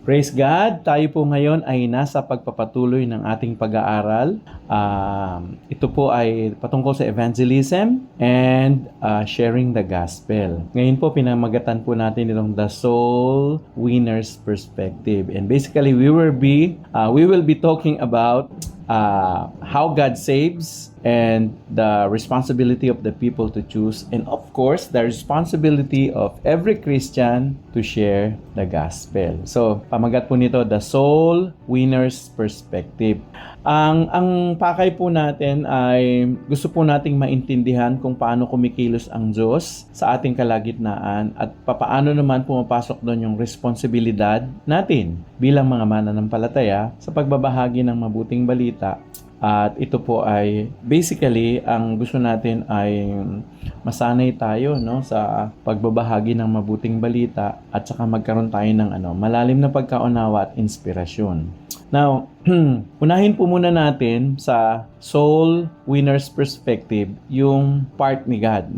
Praise God! Tayo po ngayon ay nasa pagpapatuloy ng ating pag-aaral. Ito po ay patungkol sa evangelism and sharing the gospel. Ngayon po pinamagatan po natin itong The Soul Winner's Perspective. And basically, we will be talking about how God saves and the responsibility of the people to choose, and of course the responsibility of every Christian to share the gospel. So pamagat po nito, The Soul Winner's Perspective. Ang pakay po natin ay gusto po nating maintindihan kung paano kumikilos ang Diyos sa ating kalagitnaan at papaano naman pumapasok doon yung responsibilidad natin bilang mga mananampalataya sa pagbabahagi ng mabuting balita. At ito po ay basically ang gusto natin ay masanay tayo sa pagbabahagi ng mabuting balita at saka magkaroon tayo ng malalim na pagkaunawa at inspirasyon. Now, unahin po muna natin sa Soul Winner's Perspective yung part ni God,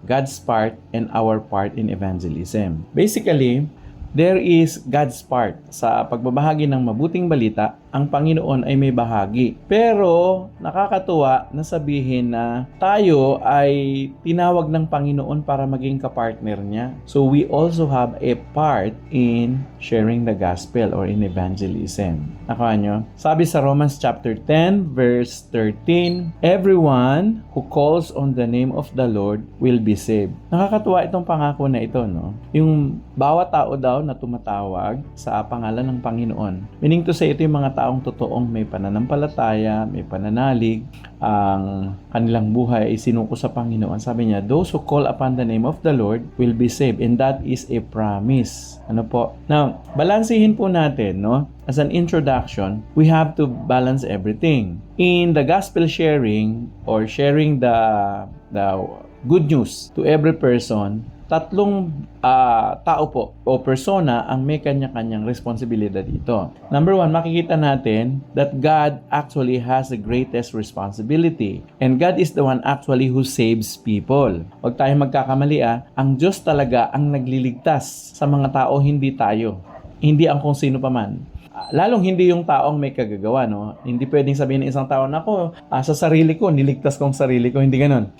God's part and our part in evangelism. Basically, there is God's part. Sa pagbabahagi ng mabuting balita, ang Panginoon ay may bahagi. Pero nakakatuwa na sabihin na tayo ay tinawag ng Panginoon para maging kapartner niya. So we also have a part in sharing the gospel or in evangelism. Nakuha nyo? Sabi sa Romans chapter 10 verse 13, everyone who calls on the name of the Lord will be saved. Nakakatuwa itong pangako na ito, Yung bawat tao daw na tumatawag sa pangalan ng Panginoon. Meaning to say, ito yung mga taong totoong may pananampalataya, may pananalig, ang kanilang buhay ay sinuko sa Panginoon. Sabi niya, those who call upon the name of the Lord will be saved. And that is a promise. Ano po? Now, balansihin po natin, As an introduction, we have to balance everything. In the gospel sharing or sharing the good news to every person, tatlong tao po o persona ang may kanya-kanyang responsibilidad dito. Number one, makikita natin that God actually has the greatest responsibility. And God is the one actually who saves people. Huwag tayong magkakamali ang Diyos talaga ang nagliligtas sa mga tao, hindi tayo. Hindi ang kung sino pa man. Lalong hindi yung taong may kagagawa, Hindi pwedeng sabihin ng isang tao, sa sarili ko, niligtas kong sarili ko, hindi ganun,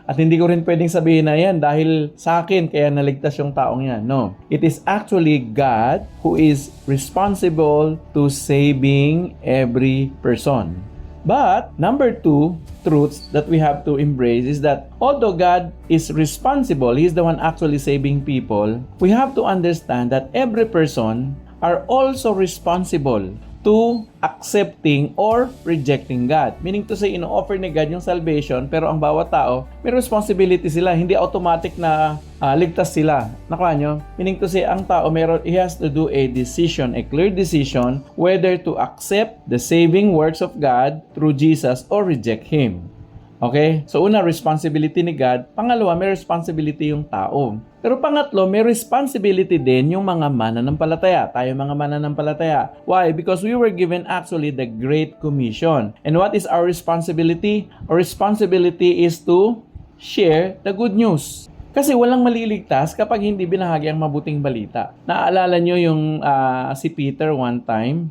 At hindi ko rin pwedeng sabihin na yan dahil sa akin kaya naligtas yung taong yan, no. It is actually God who is responsible to saving every person. But, number two, truths that we have to embrace is that although God is responsible, He is the one actually saving people, we have to understand that every person are also responsible to accepting or rejecting God. Meaning to say, ino-offer ni God yung salvation, pero ang bawat tao, may responsibility sila. Hindi automatic na ligtas sila. Nakuha nyo? Meaning to say, ang tao, he has to do a decision, a clear decision, whether to accept the saving works of God through Jesus or reject Him. Okay? So, una, responsibility ni God. Pangalawa, may responsibility yung tao. Pero pangatlo, may responsibility din yung mga mananampalataya. Tayo mga mananampalataya. Why? Because we were given actually the Great Commission. And what is our responsibility? Our responsibility is to share the good news. Kasi walang maliligtas kapag hindi binahagi ang mabuting balita. Naaalala nyo yung si Peter one time,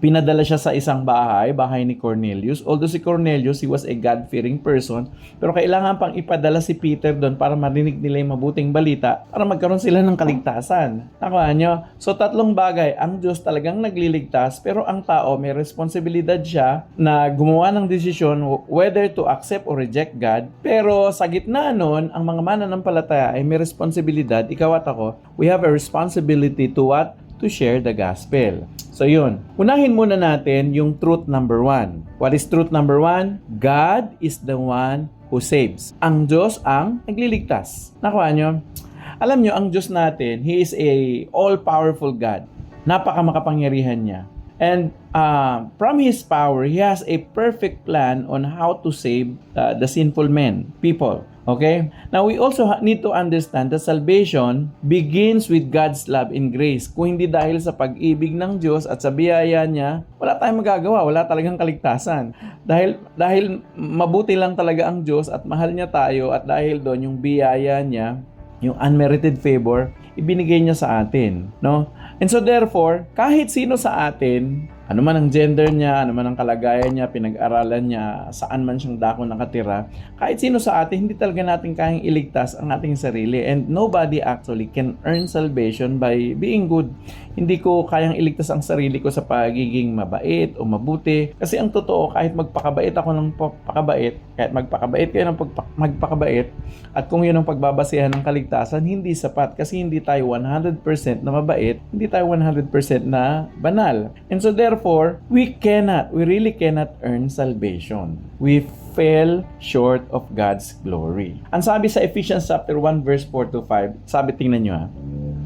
pinadala siya sa isang bahay ni Cornelius. Although si Cornelius, he was a God-fearing person, pero kailangan pang ipadala si Peter doon para marinig nila yung mabuting balita para magkaroon sila ng kaligtasan. Nakuha nyo? So tatlong bagay, ang Diyos talagang nagliligtas, pero ang tao may responsibilidad siya na gumawa ng desisyon whether to accept or reject God. Pero sa gitna nun, ang mga mananampalataya ay may responsibilidad, ikaw at ako, we have a responsibility to what? To share the gospel. So yun, unahin muna natin yung truth number one. What is truth number one? God is the one who saves. Ang Diyos ang nagliligtas. Nakuha nyo? Alam nyo, ang Diyos natin, He is a all-powerful God. Napaka-makapangyarihan niya. And from His power, He has a perfect plan on how to save the sinful people. Okay? Now, we also need to understand that salvation begins with God's love and grace. Kung hindi dahil sa pag-ibig ng Diyos at sa biyaya niya, wala tayong magagawa, wala talagang kaligtasan. Dahil mabuti lang talaga ang Diyos at mahal niya tayo at dahil doon yung biyaya niya, yung unmerited favor, ibinigay niya sa atin, no? And so therefore, kahit sino sa atin, ano man ang gender niya, ano man ang kalagayan niya, pinag-aralan niya, saan man siyang dako nakatira, kahit sino sa atin, hindi talaga natin kayang iligtas ang ating sarili. And nobody actually can earn salvation by being good. Hindi ko kayang iligtas ang sarili ko sa pagiging mabait o mabuti. Kasi ang totoo, kahit magpakabait ako ng pakabait, kahit magpakabait kayo ng magpakabait, at kung yun ang pagbabasihan ng kaligtasan, hindi sapat. Kasi hindi tayo 100% na mabait, hindi tayo 100% na banal. And so therefore, we really cannot earn salvation. We fell short of God's glory. Ang sabi sa Ephesians chapter 1 verse 4 to 5, sabi, tingnan nyo ha,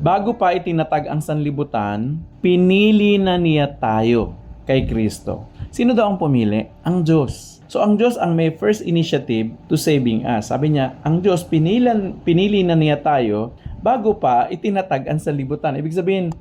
bago pa itinatag ang sanlibutan, pinili na niya tayo kay Kristo. Sino daw ang pumili? Ang Diyos. So ang Diyos ang may first initiative to saving us. Sabi niya, ang Diyos pinili na niya tayo bago pa itinatag ang sanlibutan. Ibig sabihin,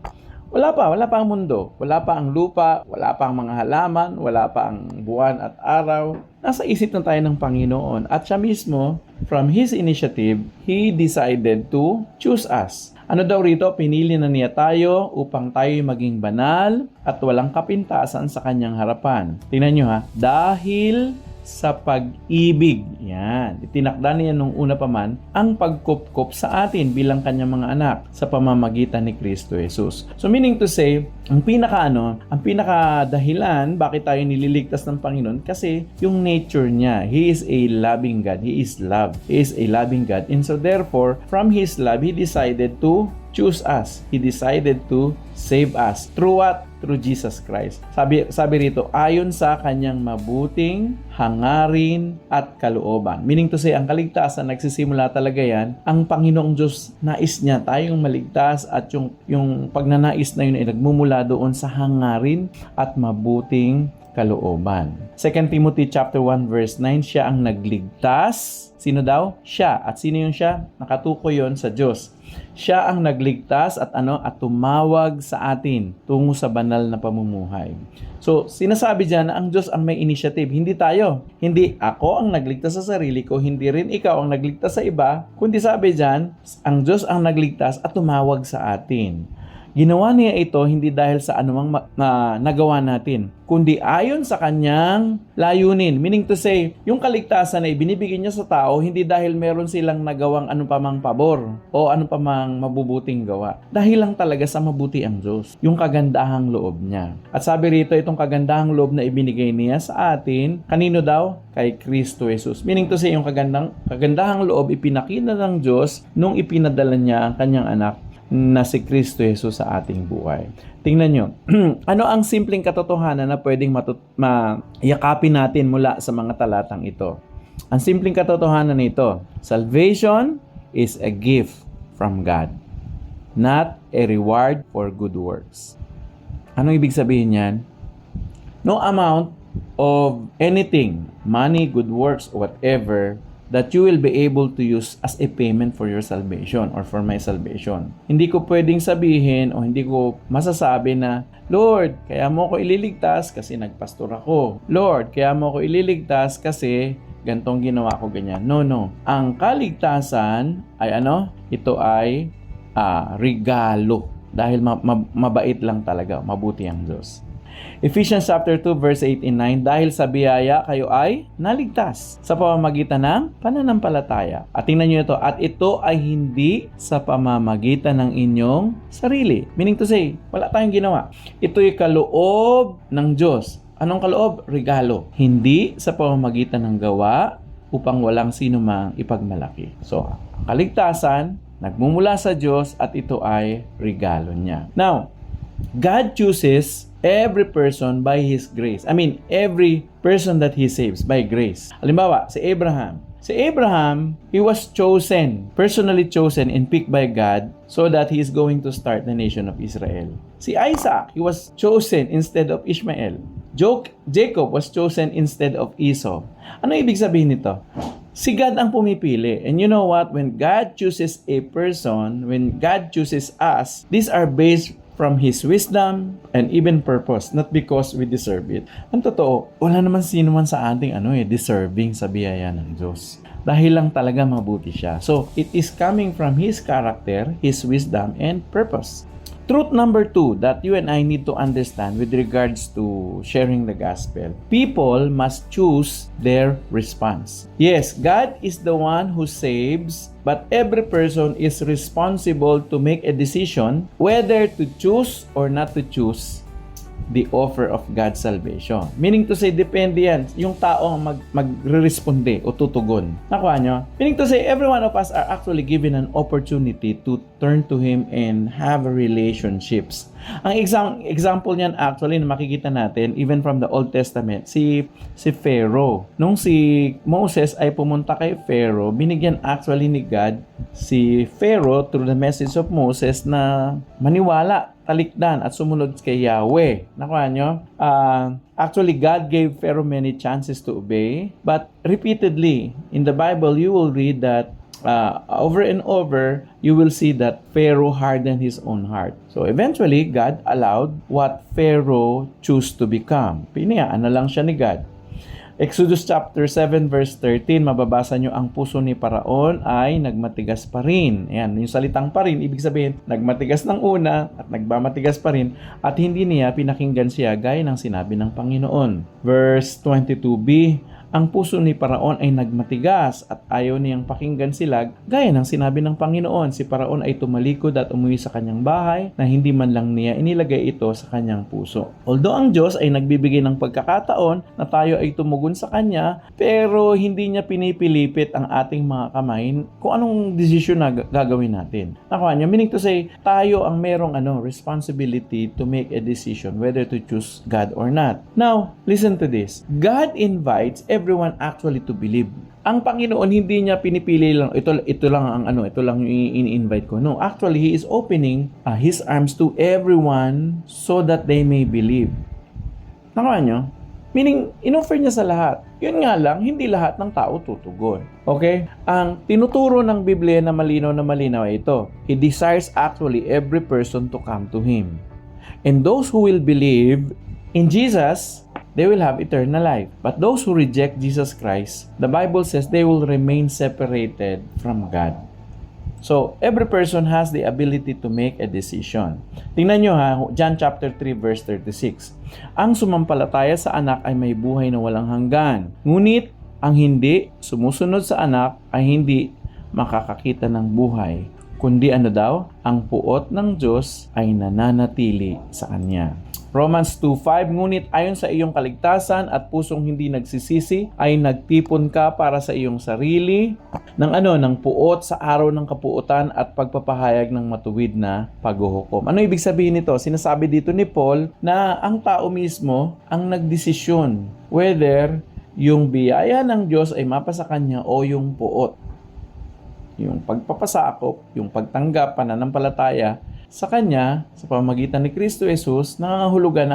wala pa ang mundo, wala pa ang lupa, wala pa ang mga halaman, wala pa ang buwan at araw. Nasa isip na tayo ng Panginoon. At siya mismo, from His initiative, He decided to choose us. Ano daw rito? Pinili na niya tayo upang tayo maging banal at walang kapintasan sa kanyang harapan. Tingnan nyo ha, dahil sa pag-ibig. Yan. Itinakda niya nung una pa man ang pagkupkop sa atin bilang kanyang mga anak sa pamamagitan ni Kristo Jesus. So meaning to say, ang pinaka dahilan bakit tayo nililigtas ng Panginoon kasi yung nature niya. He is a loving God. He is love. He is a loving God. And so therefore, from His love, He decided to choose us. He decided to save us. Through what? Through Jesus Christ. Sabi rito, ayon sa kanyang mabuting hangarin at kalooban. Meaning to say, ang kaligtasan, nagsisimula talaga yan. Ang Panginoong Diyos, nais niya tayong maligtas at yung pagnanais na yun ay nagmumula doon sa hangarin at mabuting kalooban. 2 Timothy chapter 1 verse 9, siya ang nagligtas. Sino daw? Siya. At sino yung siya? Nakatukoy yon sa Diyos. Siya ang nagligtas at tumawag sa atin tungo sa banal na pamumuhay. So, sinasabi diyan na ang Diyos ang may initiative, hindi tayo. Hindi ako ang nagligtas sa sarili ko, hindi rin ikaw ang nagligtas sa iba, kundi sabi diyan, ang Diyos ang nagligtas at tumawag sa atin. Ginawa niya ito hindi dahil sa anumang nagawa natin, kundi ayon sa kanyang layunin. Meaning to say, yung kaligtasan ay binibigyan niya sa tao hindi dahil meron silang nagawang anumang pabor o anumang mabubuting gawa. Dahil lang talaga sa mabuti ang Diyos, yung kagandahang loob niya. At sabi rito, itong kagandahang loob na ibinigay niya sa atin, kanino daw? Kay Kristo Jesus. Meaning to say, yung kagandahang loob ipinakita ng Diyos nung ipinadala niya ang kanyang anak na si Kristo Jesus sa ating buhay. Tingnan nyo, ano ang simpleng katotohanan na pwedeng mayakapin natin mula sa mga talatang ito? Ang simpleng katotohanan nito, salvation is a gift from God, not a reward for good works. Anong ibig sabihin yan? No amount of anything, money, good works, whatever, that you will be able to use as a payment for your salvation or for my salvation. Hindi ko pwedeng sabihin o hindi ko masasabi na, Lord, kaya mo ko ililigtas kasi nagpastor ako. Lord, kaya mo ko ililigtas kasi gantong ginawa ko ganyan. No. Ang kaligtasan ay Ito ay regalo. Dahil mabait lang talaga, mabuti ang Diyos. Ephesians chapter 2 verse 8 and 9, dahil sa biyaya kayo ay naligtas sa pamamagitan ng pananampalataya. At tingnan nyo ito, at ito ay hindi sa pamamagitan ng inyong sarili. Meaning to say, wala tayong ginawa. Ito'y kaloob ng Diyos. Anong kaloob? Regalo. Hindi sa pamamagitan ng gawa upang walang sino mang ipagmalaki. So, ang kaligtasan, nagmumula sa Diyos at ito ay regalo niya. Now, God chooses every person by His grace. Every person that He saves by grace. Halimbawa, si Abraham. He was chosen, personally chosen and picked by God so that he is going to start the nation of Israel. Si Isaac, he was chosen instead of Ishmael. Jacob was chosen instead of Esau. Ano ibig sabihin nito? Si God ang pumipili. And you know what? When God chooses a person, when God chooses us, these are based from His wisdom and even purpose, not because we deserve it. Ang totoo, wala naman sino man sa ating deserving sa biyaya ng Diyos. Dahil lang talaga mabuti siya. So, it is coming from His character, His wisdom, and purpose. Truth number 2 that you and I need to understand with regards to sharing the gospel. People must choose their response. Yes, God is the one who saves, but every person is responsible to make a decision whether to choose or not to choose the offer of God's salvation. Meaning to say, depende yan. Yung tao ang magre-responde o tutugon. Nakuha nyo? Meaning to say, every one of us are actually given an opportunity to turn to Him and have relationships. Ang example niyan actually na makikita natin even from the Old Testament, si Pharaoh. Nung si Moses ay pumunta kay Pharaoh, binigyan actually ni God si Pharaoh through the message of Moses na maniwala, talikdan at sumunod kay Yahweh. Nakuha nyo? Actually, God gave Pharaoh many chances to obey, but repeatedly in the Bible, you will read that over and over, you will see that Pharaoh hardened his own heart. So eventually, God allowed what Pharaoh chose to become. Pinayaan na lang siya ni God. Exodus chapter 7 verse 13, mababasa nyo, ang puso ni Paraon ay nagmatigas pa rin. Ayan, yung salitang pa rin, ibig sabihin, nagmatigas ng una at nagmamatigas pa rin at hindi niya pinakinggan siya gaya ng sinabi ng Panginoon. Verse 22b, ang puso ni Paraon ay nagmatigas at ayaw niyang pakinggan sila gaya ng sinabi ng Panginoon. Si Paraon ay tumalikod at umuwi sa kanyang bahay na hindi man lang niya inilagay ito sa kanyang puso. Although ang Diyos ay nagbibigay ng pagkakataon na tayo ay tumugon sa Kanya, pero hindi niya pinipilipit ang ating mga kamay kung anong desisyon na gagawin natin. Nakuha niyo? Meaning to say, tayo ang merong responsibility to make a decision whether to choose God or not. Now, listen to this. God invites everyone actually to believe. Ang Panginoon hindi niya pinipili lang ito lang yung ini-invite ko. No, actually He is opening His arms to everyone so that they may believe. Nakuha niyo? Meaning, inoffer niya sa lahat. Yun nga lang, hindi lahat ng tao tutugon. Okay? Ang tinuturo ng Biblia na malinaw ay ito. He desires actually every person to come to Him. And those who will believe in Jesus, they will have eternal life. But those who reject Jesus Christ, the Bible says they will remain separated from God. So, every person has the ability to make a decision. Tingnan nyo John chapter 3 verse 36. Ang sumampalataya sa anak ay may buhay na walang hanggan. Ngunit, ang hindi sumusunod sa anak ay hindi makakakita ng buhay. Kundi ang puot ng Diyos ay nananatili sa kanya. Romans 2:5, ngunit ayon sa iyong kaligtasan at pusong hindi nagsisisi, ay nagtipon ka para sa iyong sarili ng puot sa araw ng kapuotan at pagpapahayag ng matuwid na paghuhukom. Ano ibig sabihin nito? Sinasabi dito ni Paul na ang tao mismo ang nagdesisyon whether yung biyaya ng Diyos ay mapasa kanya o yung puot. Yung pagpapasakop, yung pagtanggap, pananampalataya sa Kanya, sa pamamagitan ni Kristo Jesus, nangangahulugan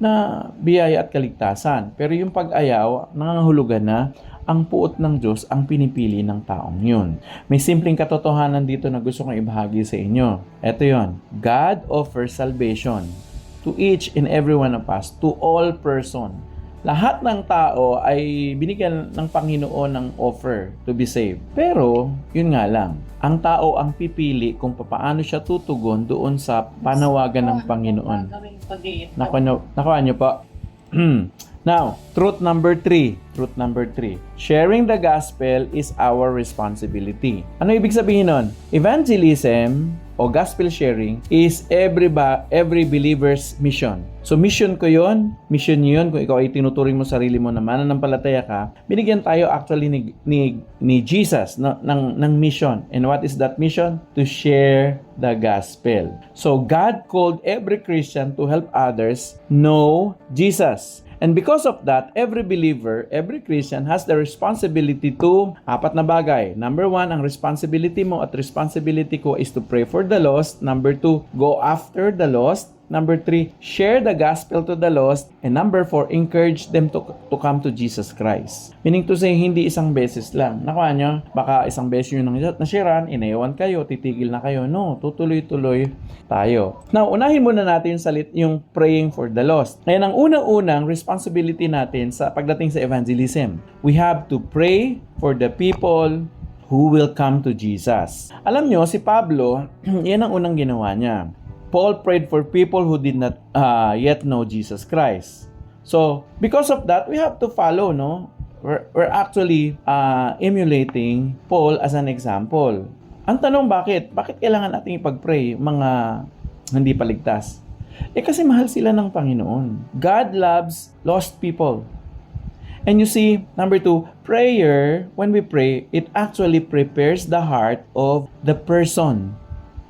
na biyaya at kaligtasan. Pero yung pag-ayaw, nangangahulugan na ang puot ng Diyos ang pinipili ng taong yun. May simpleng katotohanan dito na gusto kong ibahagi sa inyo. Ito yon. God offers salvation to each and every one of us, to all person. Lahat ng tao ay binigyan ng Panginoon ng offer to be saved. Pero, yun nga lang, ang tao ang pipili kung paano siya tutugon doon sa panawagan ng Panginoon. Nakuha niyo po? Now, truth number 3. Sharing the gospel is our responsibility. Ano ibig sabihin nun? Evangelism o gospel sharing is every believer's mission. So mission ko yon, mission niyo yun. Kung ikaw ay tinuturing mo sarili mo na mananampalataya ka, binigyan tayo actually ni Jesus ng mission. And what is that mission? To share the gospel. So God called every Christian to help others know Jesus. And because of that, every believer, every Christian has the responsibility to 4 na bagay. Number 1, ang responsibility mo at responsibility ko is to pray for the lost. Number 2, go after the lost. Number 3, share the gospel to the lost. And number 4, encourage them to come to Jesus Christ. Meaning to say, hindi isang beses lang. Nakuha nyo, baka isang beses yun nasharean, inayawan kayo, titigil na kayo. No, tutuloy-tuloy tayo. Now, unahin muna natin yung praying for the lost. Ngayon, ang unang-unang responsibility natin sa pagdating sa evangelism, we have to pray for the people who will come to Jesus. Alam nyo, si Pablo, yan ang unang ginawa niya. Paul prayed for people who did not yet know Jesus Christ. So, because of that, we have to follow, no? We're actually emulating Paul as an example. Ang tanong, bakit? Bakit kailangan natin ipag-pray mga hindi paligtas? Kasi mahal sila ng Panginoon. God loves lost people. And you see, number 2, prayer, when we pray, it actually prepares the heart of the person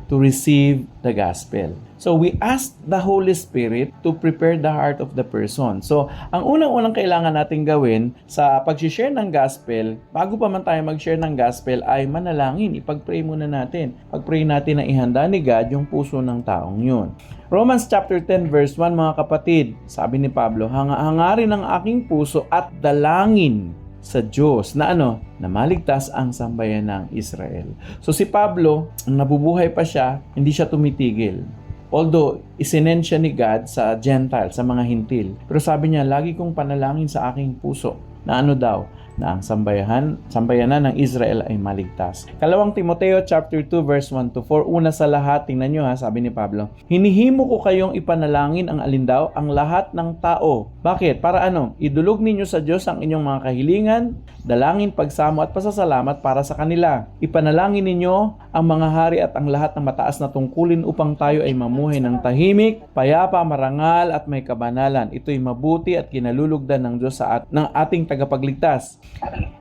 to receive the gospel. So we ask the Holy Spirit to prepare the heart of the person. So ang unang-unang kailangan natin gawin sa pag-share ng gospel, bago pa man tayo mag-share ng gospel, ay manalangin. Ipag-pray muna natin. Pag-pray natin na ihanda ni God yung puso ng taong yun. Romans chapter 10 verse 1, mga kapatid, sabi ni Pablo, hangarin ang aking puso at dalangin sa Diyos na na maligtas ang sambayan ng Israel. So si Pablo, nabubuhay pa siya, hindi siya tumitigil. Although, isinend siya ni God sa Gentile, sa mga hintil. Pero sabi niya, lagi kong panalangin sa aking puso na daw, na ang sambayanan ng Israel ay maligtas. Kalawang Timoteo chapter 2 verse 1 to 4. Una sa lahat, tingnan nyo sabi ni Pablo, hinihimo ko kayong ipanalangin ang alindaw ang lahat ng tao. Bakit? Para idulog ninyo sa Diyos ang inyong mga kahilingan, dalangin, pagsamo at pasasalamat para sa kanila. Ipanalangin ninyo ang mga hari at ang lahat ng mataas na tungkulin upang tayo ay mamuhay ng tahimik, payapa, marangal at may kabanalan. Ito'y mabuti at kinalulugdan ng Diyos ng ating tagapagligtas.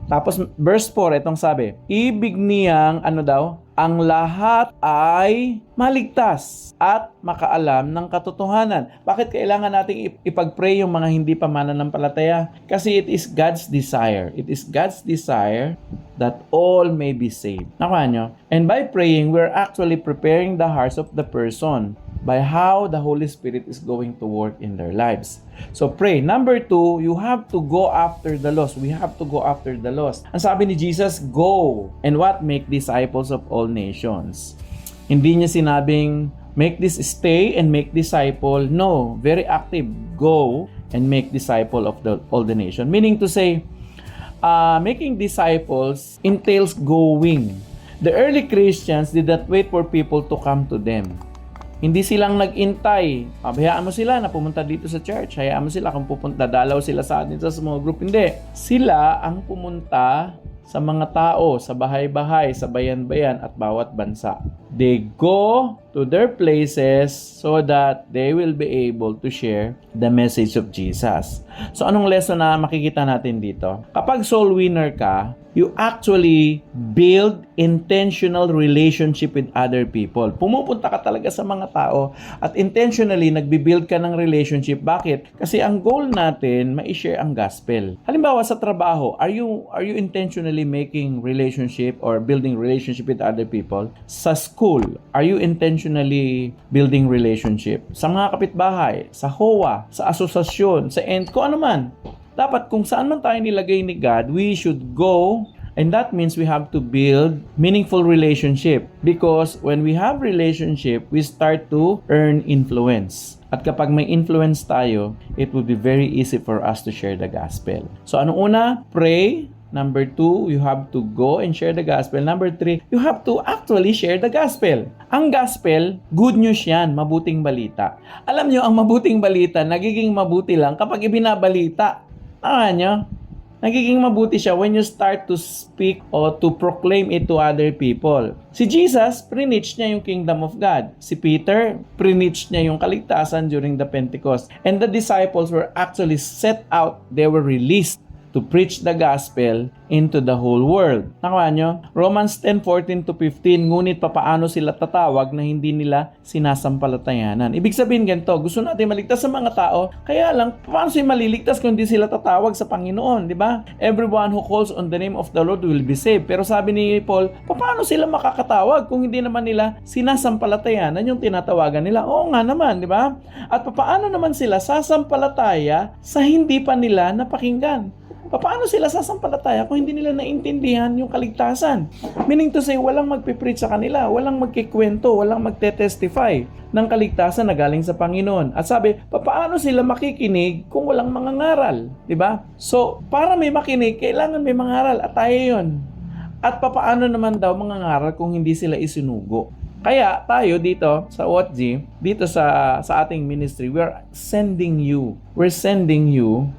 Tapos verse 4, itong sabi, ibig niyang ang lahat ay maligtas at makaalam ng katotohanan. Bakit kailangan nating ipag-pray yung mga hindi pa mananampalataya? Kasi it is God's desire. It is God's desire that all may be saved. Nakuha nyo? And by praying, we're actually preparing the hearts of the person by how the Holy Spirit is going to work in their lives. So pray. Number 2, you have to go after the lost. We have to go after the lost. Ang sabi ni Jesus, go and what? Make disciples of all nations. Hindi niya sinabing make this stay and make disciple. No, very active. Go and make disciple of all the nation. Meaning to say, making disciples entails going. The early Christians did not wait for people to come to them. Hindi silang nag-intay. Hayaan mo sila na pumunta dito sa church. Hayaan mo sila kung dalaw sila sa atin sa small group. Hindi. Sila ang pumunta sa mga tao, sa bahay-bahay, sa bayan-bayan at bawat bansa. They go to their places so that they will be able to share the message of Jesus. So anong lesson na makikita natin dito? Kapag soul winner ka, you actually build intentional relationship with other people. Pumupunta ka talaga sa mga tao at intentionally nagbi-build ka ng relationship. Bakit? Kasi ang goal natin, ma-share ang gospel. Halimbawa sa trabaho, are you intentionally making relationship or building relationship with other people? Sa school, are you intentionally building relationship? Sa mga kapitbahay, sa HOA, sa asosasyon, sa kung ano man. Dapat kung saan man tayo nilagay ni God, we should go, and that means we have to build meaningful relationship. Because when we have relationship, we start to earn influence. At kapag may influence tayo, it will be very easy for us to share the gospel. So ano una? Pray. Number 2, you have to go and share the gospel. Number 3, you have to actually share the gospel. Ang gospel, good news yan, mabuting balita. Alam nyo, ang mabuting balita, nagiging mabuti lang kapag ibinabalita. Nyo? Nagiging mabuti siya when you start to speak or to proclaim it to other people. Si Jesus, preach niya yung kingdom of God. Si Peter, preach niya yung kaligtasan during the Pentecost. And the disciples were actually set out, they were released to preach the gospel into the whole world. Nakuha nyo? Romans 10:14-15, ngunit papaano sila tatawag na hindi nila sinasampalatayanan? Ibig sabihin ganito, gusto natin maligtas sa mga tao, kaya lang, paano sila maliligtas kung hindi sila tatawag sa Panginoon, di ba? Everyone who calls on the name of the Lord will be saved. Pero sabi ni Paul, paano sila makakatawag kung hindi naman nila sinasampalatayanan yung tinatawagan nila? Oo nga naman, di ba? At paano naman sila sasampalataya sa hindi pa nila napakinggan? Paano sila sasampalataya kung hindi nila naintindihan yung kaligtasan? Meaning to say, walang magpipreach sa kanila, walang magkikwento, walang magte-testify ng kaligtasan na galing sa Panginoon. At sabi, paano sila makikinig kung walang mangangaral? Diba? So, para may makinig, kailangan may mangaral at tayo yun. At paano naman daw mangangaral kung hindi sila isinugo? Kaya tayo dito sa OTG, dito sa ating ministry, we're sending you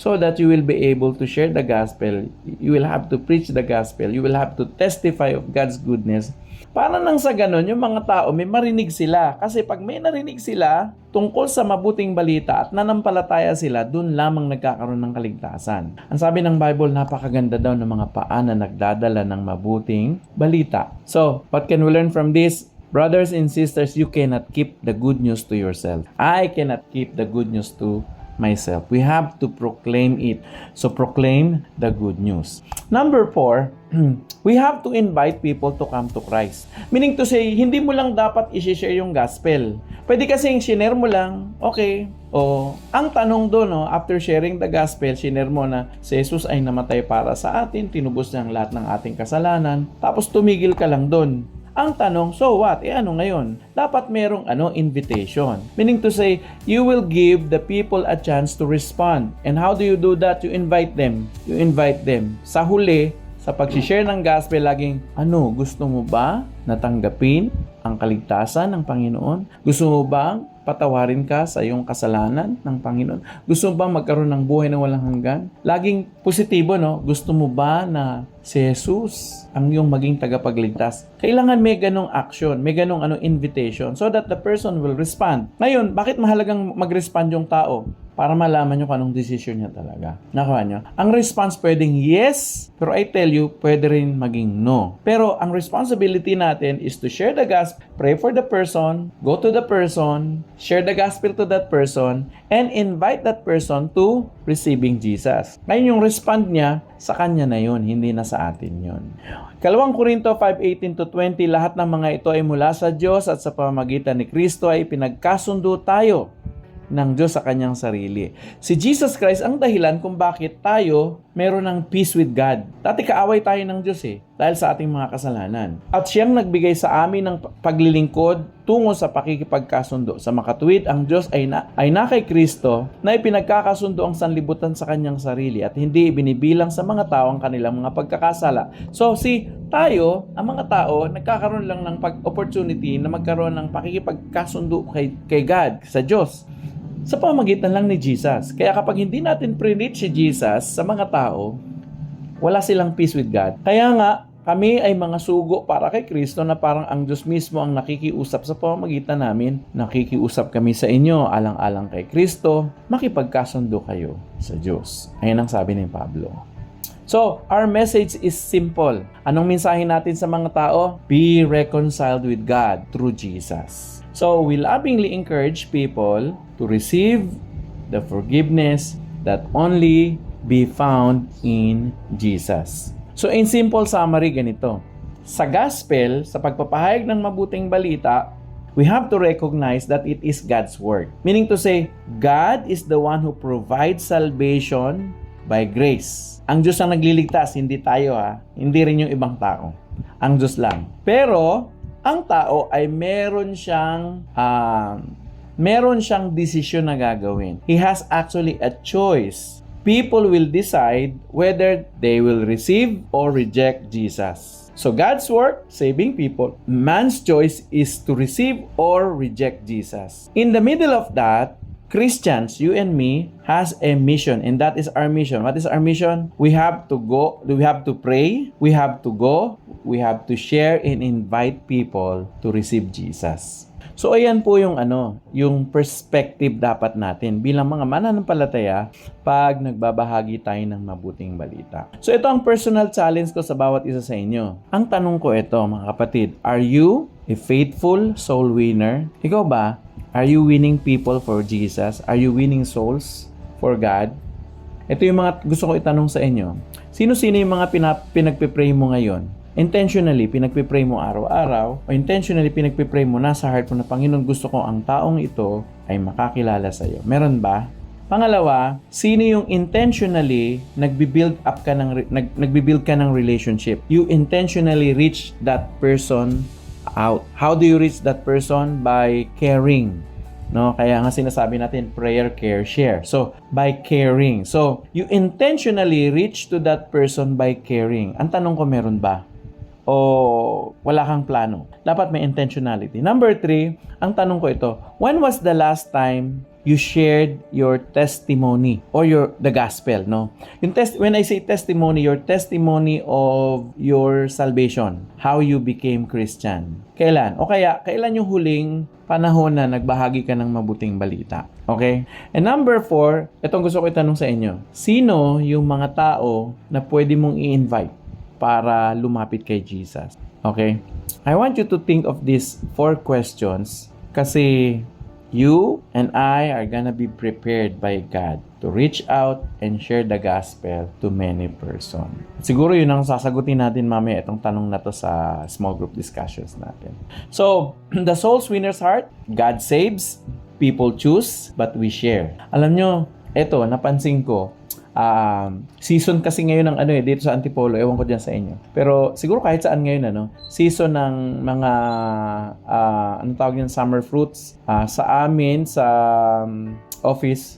so that you will be able to share the gospel. You will have to preach the gospel. You will have to testify of God's goodness. Para nang sa ganun, yung mga tao, may marinig sila. Kasi pag may narinig sila tungkol sa mabuting balita at nanampalataya sila, dun lamang nagkakaroon ng kaligtasan. Ang sabi ng Bible, napakaganda daw ng mga paa na nagdadala ng mabuting balita. So, what can we learn from this? Brothers and sisters, you cannot keep the good news to yourself. I cannot keep the good news to myself. We have to proclaim it. So proclaim the good news. Number 4, we have to invite people to come to Christ. Meaning to say, hindi mo lang dapat i-share yung gospel. Pwede kasing share mo lang, okay. Ang tanong doon, after sharing the gospel, share mo na si Jesus ay namatay para sa atin, tinubos niya ang lahat ng ating kasalanan, tapos tumigil ka lang doon. Ang tanong, so what? Ano ngayon? Dapat merong invitation. Meaning to say, you will give the people a chance to respond. And how do you do that? You invite them. You invite them. Sa huli, sa pag-share ng gospel, laging, gusto mo ba natanggapin ang kaligtasan ng Panginoon? Gusto mo bang patawarin ka sa iyong kasalanan ng Panginoon? Gusto mo ba magkaroon ng buhay na walang hanggan? Laging positibo, no? Gusto mo ba na si Jesus ang iyong maging tagapagligtas? Kailangan may ganong action, may ganong invitation so that the person will respond. Ngayon, bakit mahalagang mag-respond yung tao? Para malaman nyo kung anong decision niya talaga. Nakuha nyo? Ang response pwedeng yes, pero I tell you, pwede rin maging no. Pero ang responsibility natin is to share the gospel, pray for the person, go to the person, share the gospel to that person, and invite that person to receiving Jesus. Ngayon yung respond niya, sa kanya na yun, hindi na sa atin yun. 2 Korinto 5:18-20, lahat ng mga ito ay mula sa Diyos at sa pamamagitan ni Kristo ay pinagkasundo tayo ng Diyos sa kanyang sarili. Si Jesus Christ ang dahilan kung bakit tayo meron ng peace with God. Dati kaaway tayo ng Diyos dahil sa ating mga kasalanan. At siyang nagbigay sa amin ng paglilingkod tungo sa pakikipagkasundo. Sa makatuwid, ang Diyos ay na kay Kristo na ipinagkakasundo ang sanlibutan sa kanyang sarili at hindi ibinibilang sa mga tao ang kanilang mga pagkakasala. So, ang mga tao, nagkakaroon lang ng opportunity na magkaroon ng pakikipagkasundo kay God, sa Diyos, sa pamamagitan lang ni Jesus. Kaya kapag hindi natin preach si Jesus sa mga tao, wala silang peace with God. Kaya nga, kami ay mga sugo para kay Kristo na parang ang Diyos mismo ang nakikiusap sa pamamagitan namin. Nakikiusap kami sa inyo, alang-alang kay Kristo, makipagkasundo kayo sa Diyos. Ayan ang sabi ni Pablo. So, our message is simple. Anong mensahe natin sa mga tao? Be reconciled with God through Jesus. So, we lovingly encourage people to receive the forgiveness that only be found in Jesus. So, in simple summary, ganito. Sa gospel, sa pagpapahayag ng mabuting balita, we have to recognize that it is God's work. Meaning to say, God is the one who provides salvation by grace. Ang Diyos ang nagliligtas, hindi tayo Hindi rin yung ibang tao. Ang Diyos lang. Pero, ang tao ay meron siyang desisyon na gagawin. He has actually a choice. People will decide whether they will receive or reject Jesus. So God's work, saving people. Man's choice is to receive or reject Jesus. In the middle of that, Christians, you and me, has a mission, and that is our mission. What is our mission? We have to go, we have to pray, we have to go, we have to share and invite people to receive Jesus. So ayan po yung yung perspective dapat natin bilang mga mananampalataya pag nagbabahagi tayo ng mabuting balita. So ito ang personal challenge ko sa bawat isa sa inyo. Ang tanong ko ito, mga kapatid, are you a faithful soul winner? Ikaw ba? Are you winning people for Jesus? Are you winning souls for God? Ito yung mga gusto ko itanong sa inyo. Sino-sino yung mga pinagpipray mo ngayon? Intentionally, pinagpipray mo araw-araw, o intentionally, pinagpipray mo nasa heart mo na, Panginoon, gusto ko ang taong ito ay makakilala sa iyo. Meron ba? Pangalawa, sino yung intentionally nagbi-build ka ng relationship? You intentionally reach that person out. How do you reach that person? By caring. No, kaya nga sinasabi natin prayer, care, share. So, by caring. So, you intentionally reach to that person by caring. Ang tanong ko, meron ba? O wala kang plano? Dapat may intentionality. Number 3, ang tanong ko ito, when was the last time you shared your testimony or the gospel, no? When I say testimony, your testimony of your salvation, how you became Christian. Kailan? O kaya, kailan yung huling panahon na nagbahagi ka ng mabuting balita? Okay? And number 4, itong gusto ko itanong sa inyo. Sino yung mga tao na pwede mong i-invite para lumapit kay Jesus? Okay? I want you to think of these 4 questions kasi you and I are gonna be prepared by God to reach out and share the gospel to many person. Siguro yun ang sasagutin natin mamaya itong tanong na to sa small group discussions natin. So, the soul's winner's heart, God saves, people choose, but we share. Alam nyo, eto, napansin ko, season kasi ngayon ng dito sa Antipolo, ewan ko dyan sa inyo. Pero siguro kahit saan ngayon, season ng mga, tawag yan, summer fruits. Sa amin, sa office,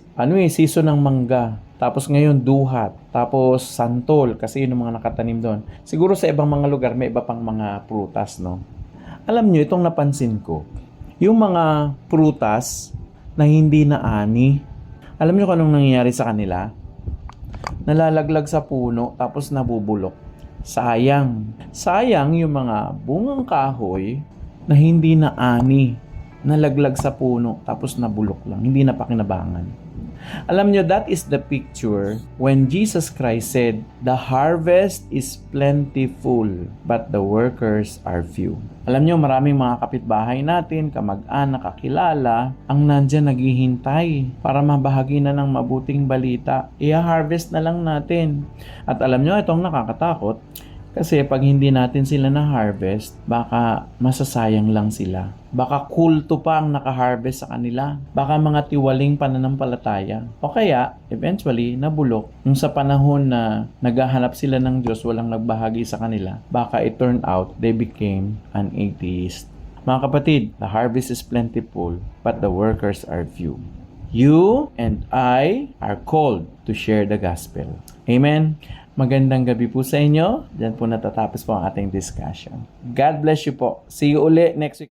season ng mangga. Tapos ngayon, duhat. Tapos santol, kasi yun ang mga nakatanim doon. Siguro sa ibang mga lugar, may iba pang mga prutas, no? Alam nyo, itong napansin ko, yung mga prutas na hindi na ani, alam nyo kung anong nangyayari sa kanila? Nalalaglag sa puno tapos nabubulok. Sayang. Sayang yung mga bungang kahoy na hindi na ani, nalaglag sa puno tapos nabulok lang, hindi na pakinabangan. Alam nyo, that is the picture when Jesus Christ said, the harvest is plentiful, but the workers are few. Alam nyo, maraming mga kapitbahay natin, kamag-anak, kakilala, ang nandyan naghihintay para mabahagi na ng mabuting balita. I-harvest na lang natin. At alam nyo, itong nakakatakot, kasi pag hindi natin sila na-harvest, baka masasayang lang sila. Baka kulto pa ang naka-harvest sa kanila. Baka mga tiwaling pananampalataya. O kaya, eventually, nabulok. Nung sa panahon na naghahanap sila ng Diyos, walang nagbahagi sa kanila, baka it turned out, they became an atheist. Mga kapatid, the harvest is plentiful, but the workers are few. You and I are called to share the gospel. Amen? Magandang gabi po sa inyo. Diyan po natatapos po ang ating discussion. God bless you po. See you uli next week.